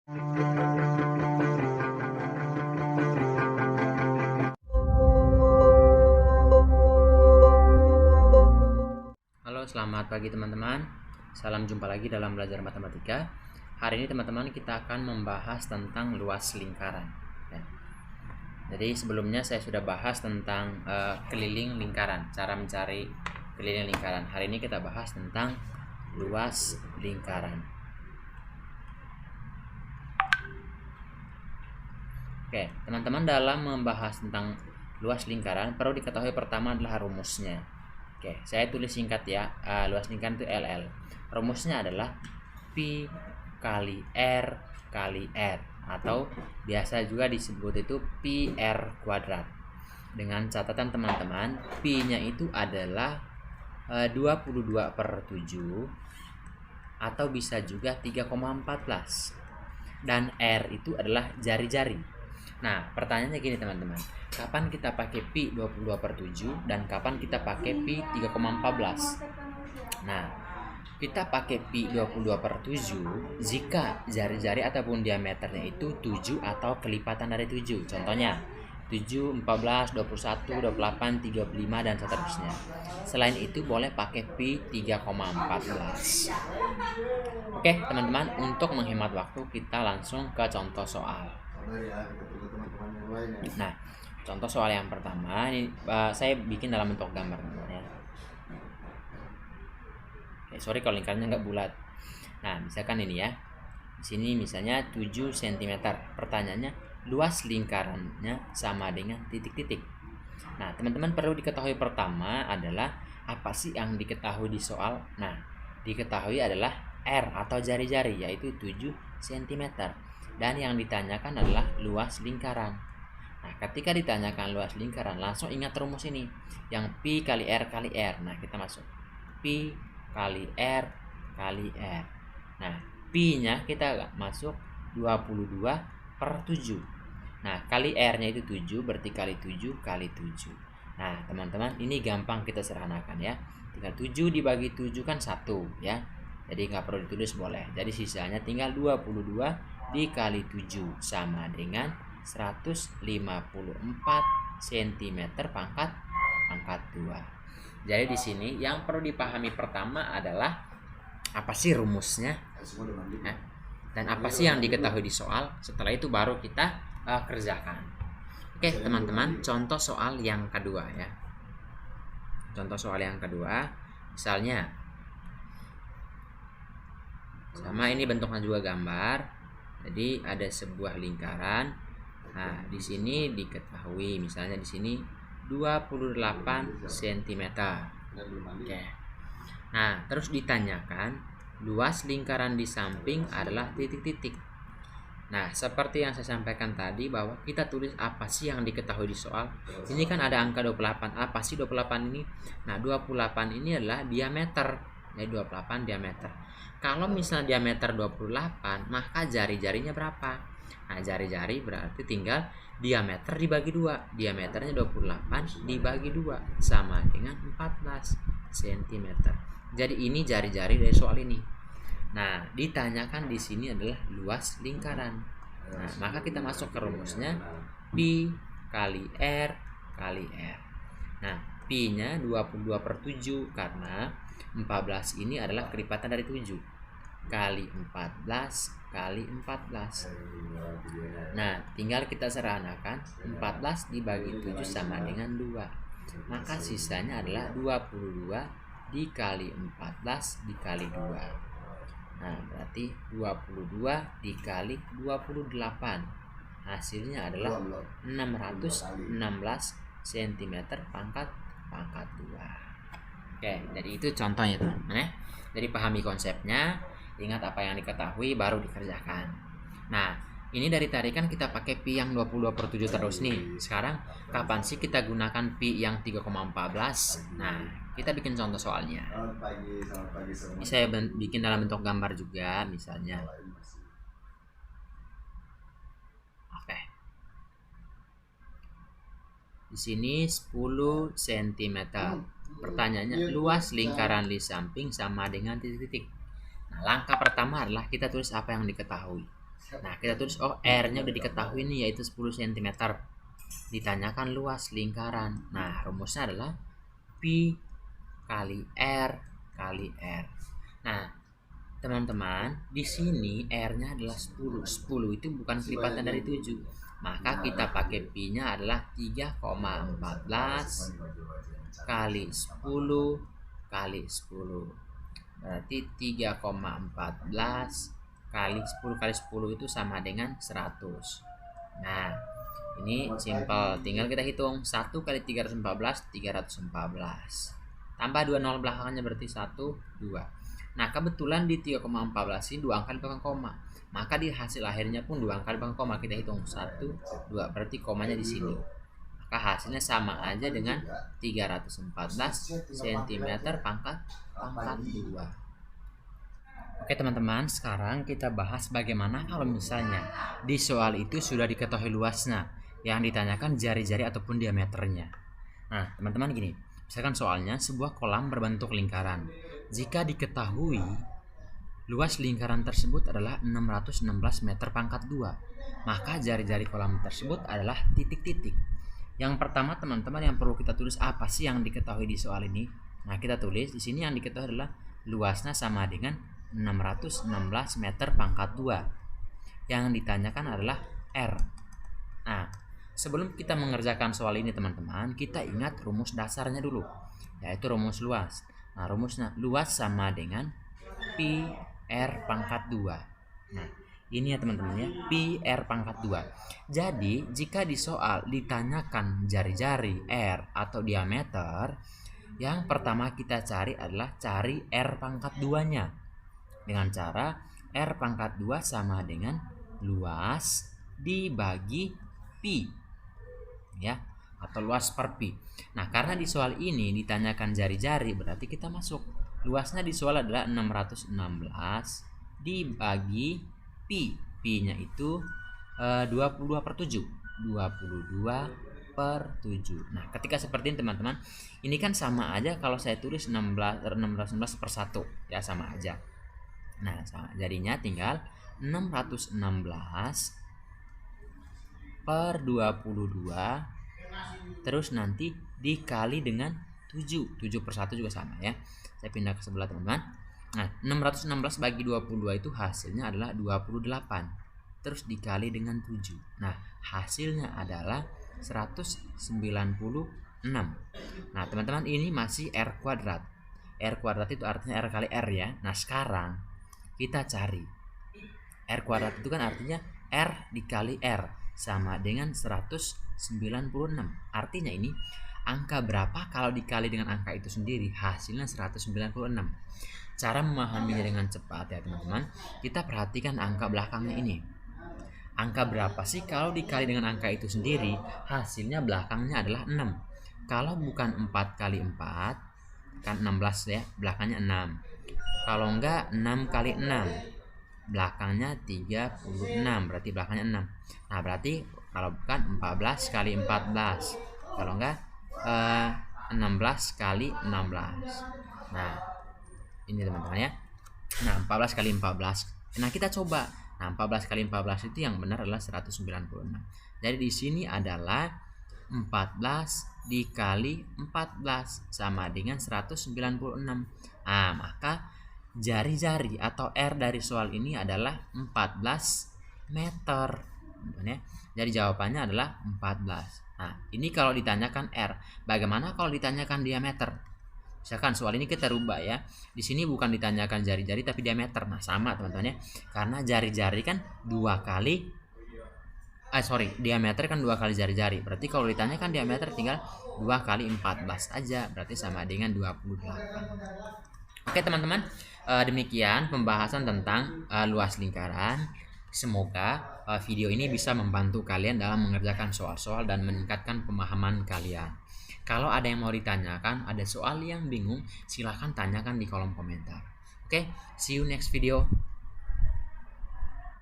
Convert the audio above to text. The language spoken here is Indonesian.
Halo, selamat pagi teman-teman. Salam jumpa lagi dalam belajar matematika. Hari ini teman-teman kita akan membahas tentang luas lingkaran. Jadi sebelumnya saya sudah bahas tentang keliling lingkaran, cara mencari keliling lingkaran. Hari ini kita bahas tentang luas lingkaran. Oke, teman-teman, dalam membahas tentang luas lingkaran perlu diketahui pertama adalah rumusnya. Oke, saya tulis singkat ya. Luas lingkaran itu LL. Rumusnya adalah Pi kali R kali R, atau biasa juga disebut itu Pi R kuadrat. Dengan catatan teman-teman, Pi-nya itu adalah 22/7 atau bisa juga 3,14. Dan R itu adalah jari-jari. Nah, pertanyaannya gini teman-teman, kapan kita pakai Pi 22/7 dan kapan kita pakai Pi 3,14? Nah, kita pakai Pi 22/7 jika jari-jari ataupun diameternya itu 7 atau kelipatan dari 7. Contohnya 7, 14, 21, 28, 35 dan seterusnya. Selain itu boleh pakai Pi 3,14. Oke, teman-teman, untuk menghemat waktu kita langsung ke contoh soal. Nah, contoh soal yang pertama ini saya bikin dalam bentuk gambar ya. Sorry kalau lingkarannya nggak bulat. Nah, misalkan ini ya. Di sini misalnya 7 cm. Pertanyaannya, luas lingkarannya sama dengan titik-titik. Nah, teman-teman perlu diketahui pertama adalah apa sih yang diketahui di soal? Nah, diketahui adalah R atau jari-jari, yaitu 7 cm. Dan yang ditanyakan adalah luas lingkaran. Nah, ketika ditanyakan luas lingkaran, langsung ingat rumus ini, yang Pi kali R kali R. Nah, kita masuk Pi kali R kali R. Nah, Pi-nya kita masuk 22/7. Nah, kali R-nya itu 7, berarti kali 7 kali 7. Nah, teman-teman, ini gampang kita sederhanakan ya. Tinggal 7 dibagi 7 kan 1 ya. Jadi nggak perlu ditulis boleh. Jadi sisanya tinggal 22 dikali 7 sama dengan 154 cm pangkat 2. Jadi di sini yang perlu dipahami pertama adalah apa sih rumusnya dan apa sih yang diketahui di soal. Setelah itu baru kita kerjakan. Oke, teman-teman, contoh soal yang kedua ya. Contoh soal yang kedua, misalnya sama ini bentuknya juga gambar. Jadi ada sebuah lingkaran. Nah, di sini diketahui misalnya di sini 28 cm. Oke. Nah, terus ditanyakan luas lingkaran di samping adalah titik-titik. Nah, seperti yang saya sampaikan tadi bahwa kita tulis apa sih yang diketahui di soal. Ini kan ada angka 28. Apa sih 28 ini? Nah, 28 ini adalah diameter. Jadi 28 diameter. Kalau misalnya diameter 28, maka jari-jarinya berapa? Nah, jari-jari berarti tinggal diameter dibagi 2. Diameternya 28 dibagi 2 sama dengan 14 cm. Jadi ini jari-jari dari soal ini. Nah, ditanyakan di sini adalah luas lingkaran. Nah, maka kita masuk ke rumusnya Pi kali R kali R. Nah, Pi-nya 22/7 karena 14 ini adalah kelipatan dari 7 kali 14 kali 14. Nah, tinggal kita sederhanakan 14 dibagi 7 sama dengan 2. Maka sisanya adalah 22 dikali 14 dikali 2. Nah, berarti 22 dikali 28. Hasilnya adalah 616 cm pangkat 2. Oke, jadi itu contohnya teman-teman ya. Jadi pahami konsepnya, ingat apa yang diketahui baru dikerjakan. Nah, ini dari tadi kan kita pakai Pi yang 22/7 terus nih. Sekarang kapan sih kita gunakan Pi yang 3,14? Nah, kita bikin contoh soalnya. Ini saya bikin dalam bentuk gambar juga misalnya. Oke. Di sini 10 cm. Pertanyaannya, luas lingkaran di samping sama dengan titik-titik. Nah, langkah pertama adalah kita tulis apa yang diketahui. Nah, kita tulis R-nya udah diketahui nih, yaitu 10 cm. Ditanyakan luas lingkaran. Nah, rumusnya adalah Pi kali R kali R. Nah, teman-teman, di sini R-nya adalah 10. 10 itu bukan kelipatan dari 7. Maka kita pakai Pi-nya adalah 3,14 kali 10 kali 10. Berarti 3,14 kali 10 kali 10 itu sama dengan 100. Nah, ini simple, tinggal kita hitung 1 kali 314, 314. Tambah 20 belakangnya berarti 1, 2. Nah, kebetulan di 3,14 ini 2 angka di belakang koma. Maka di hasil akhirnya pun 2 angka di belakang koma. Kita hitung 1, 2, berarti komanya di sini. Maka hasilnya sama aja dengan 314 cm pangkat 2. Oke teman-teman, sekarang kita bahas bagaimana kalau misalnya di soal itu sudah diketahui luasnya, yang ditanyakan jari-jari ataupun diameternya. Nah teman-teman gini, misalkan soalnya sebuah kolam berbentuk lingkaran. Jika diketahui luas lingkaran tersebut adalah 616 meter pangkat 2, maka jari-jari kolam tersebut adalah titik-titik. Yang pertama teman-teman yang perlu kita tulis apa sih yang diketahui di soal ini? Nah kita tulis di sini yang diketahui adalah luasnya sama dengan 616 meter pangkat 2. Yang ditanyakan adalah R. Nah, sebelum kita mengerjakan soal ini teman-teman, kita ingat rumus dasarnya dulu, yaitu rumus luas. Nah, rumusnya luas sama dengan Pi R pangkat 2. Nah, ini ya teman-teman ya, Pi R pangkat 2. Jadi, jika di soal ditanyakan jari-jari R atau diameter, yang pertama kita cari adalah cari R pangkat 2-nya. Dengan cara R pangkat 2 sama dengan luas dibagi Pi, ya, atau luas per Pi. Nah, karena di soal ini ditanyakan jari-jari, berarti kita masuk. Luasnya di soal adalah 616 dibagi Pi. Pi-nya itu 22/7. 22/7. Nah, ketika seperti ini teman-teman, ini kan sama aja kalau saya tulis 616/1, ya sama aja. Nah, jadinya tinggal 616/22 terus nanti dikali dengan 7. 7/1 juga sama ya. Saya pindah ke sebelah teman-teman. Nah, 616 bagi 22 itu hasilnya adalah 28. Terus dikali dengan 7. Nah, hasilnya adalah 196. Nah, teman-teman ini masih R kuadrat. R kuadrat itu artinya R kali R ya. Nah, sekarang kita cari R kuadrat itu kan artinya R dikali R sama dengan 196. Artinya ini angka berapa kalau dikali dengan angka itu sendiri, hasilnya 196. Cara memahaminya dengan cepat ya teman-teman, kita perhatikan angka belakangnya ini. Angka berapa sih kalau dikali dengan angka itu sendiri, hasilnya belakangnya adalah 6. Kalau bukan 4 kali 4 kan 16 ya, belakangnya 6. Kalau enggak 6 kali 6, belakangnya 36, berarti belakangnya 6. Nah, berarti kalau bukan 14 kali 14, kalau enggak 16 kali 16. Nah, ini teman-teman ya. Nah, 14 kali 14. Nah, kita coba. Nah, 14 kali 14 itu yang benar adalah 196. Jadi di sini adalah 14 dikali 14 sama dengan 196. Nah, maka jari-jari atau R dari soal ini adalah 14 meter. Jadi jawabannya adalah 14. Nah, ini kalau ditanyakan R. Bagaimana kalau ditanyakan diameter? Misalkan soal ini kita rubah ya. Di sini bukan ditanyakan jari-jari tapi diameter. Nah, sama teman-teman ya. Karena jari-jari kan diameter kan 2 kali jari-jari. Berarti kalau ditanyakan diameter tinggal 2 kali 14 aja. Berarti sama dengan 28. Oke teman-teman, demikian pembahasan tentang luas lingkaran. Semoga video ini bisa membantu kalian dalam mengerjakan soal-soal dan meningkatkan pemahaman kalian. Kalau ada yang mau ditanyakan, ada soal yang bingung, silahkan tanyakan di kolom komentar. Oke, see you next video.